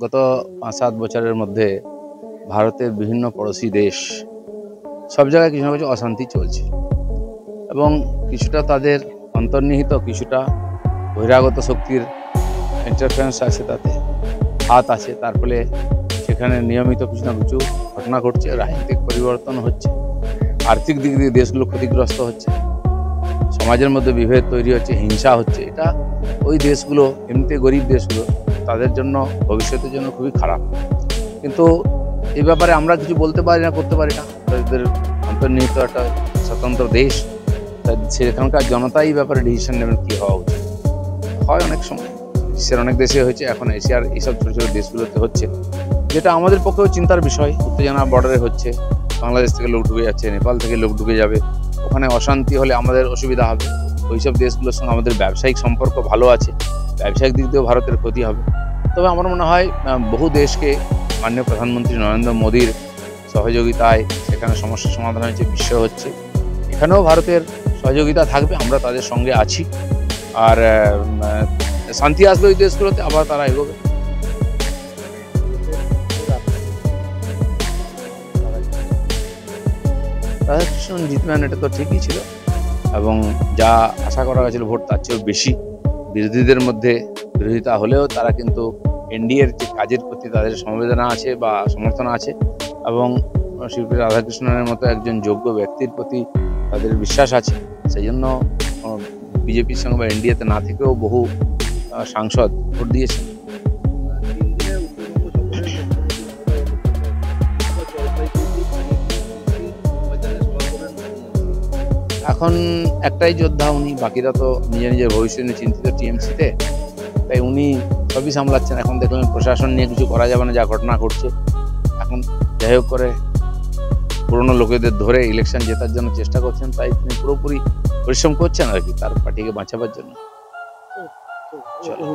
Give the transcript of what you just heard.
গত ৫-৭ বছরের মধ্যে ভারতের বিভিন্ন পড়োশী দেশ সব জায়গায় কিছু না কিছু অশান্তি চলছে এবং কিছুটা তাদের অন্তর্নিহিত কিছুটা বহিরাগত শক্তির ইন্টারফারেন্স আছে, তাতে হাত আছে। তার ফলে সেখানে নিয়মিত কিছু না কিছু ঘটনা ঘটছে, রাজনৈতিক পরিবর্তন হচ্ছে, আর্থিক দিক দিয়ে দেশগুলো ক্ষতিগ্রস্ত হচ্ছে, সমাজের মধ্যে বিভেদ তৈরি হচ্ছে, হিংসা হচ্ছে। এটা ওই দেশগুলো, এমনিতে গরিব দেশগুলো, তাদের জন্য ভবিষ্যতের জন্য খুবই খারাপ। কিন্তু এই ব্যাপারে আমরা কিছু বলতে পারি না, করতে পারি না। তাদের অন্তর্নিহিত একটা স্বতন্ত্র দেশ, সেখানকার জনতাই এই ব্যাপারে ডিসিশন নেবেন কী হওয়া উচিত। হয় অনেক সময়, বিশ্বের অনেক দেশে হয়েছে, এখন এশিয়ার এইসব ছোটো ছোটো দেশগুলোতে হচ্ছে, যেটা আমাদের পক্ষেও চিন্তার বিষয়। উত্তেজনা বর্ডারে হচ্ছে, বাংলাদেশ থেকে লোক ঢুকে যাচ্ছে, নেপাল থেকে লোক ঢুকে যাবে, ওখানে অশান্তি হলে আমাদের অসুবিধা হবে। ওইসব দেশগুলোর সঙ্গে আমাদের ব্যবসায়িক সম্পর্ক ভালো আছে, ব্যবসায়িক দিক দিয়েও ভারতের ক্ষতি হবে। তবে আমার মনে হয় বহু দেশকে মাননীয় প্রধানমন্ত্রী নরেন্দ্র মোদীর সহযোগিতায় সেখানে সমস্যার সমাধান হয়েছে, বিশ্ব হচ্ছে, এখানেও ভারতের সহযোগিতা থাকবে, আমরা তাদের সঙ্গে আছি। আর শান্তি আসবে ওই দেশগুলোতে, আবার তারা এগোবে। রাধাকৃষ্ণন জিতবেন, এটা তো ঠিকই ছিল, এবং যা আশা করা হয়েছিল ভোট তার চেয়েও বেশি। বিরোধীদের মধ্যে বিরোধিতা হলেও তারা কিন্তু এনডিএর যে কাজের প্রতি তাদের সমবেদনা আছে বা সমর্থন আছে, এবং শিল্পী রাধাকৃষ্ণনের মতো একজন যোগ্য ব্যক্তির প্রতি তাদের বিশ্বাস আছে। সেই জন্য বিজেপির সঙ্গে বা এনডিএতে না থেকেও বহু সাংসদ ভোট দিয়েছেন। এখন একটাই যোদ্ধা উনি, বাকিরা তো নিজের নিজের ভবিষ্যৎ নিয়ে চিন্তিত টিএমসিতে, তাই উনি সবই সামলাচ্ছেন। এখন দেখলেন প্রশাসন নিয়ে কিছু করা যাবে না, যা ঘটনা ঘটছে। এখন যাই হোক করে পুরনো লোকেদের ধরে ইলেকশন জেতার জন্য চেষ্টা করছেন, তাই তিনি পুরোপুরি পরিশ্রম করছেন আর কি, তার পার্টিকে বাঁচাবার জন্য। চলো।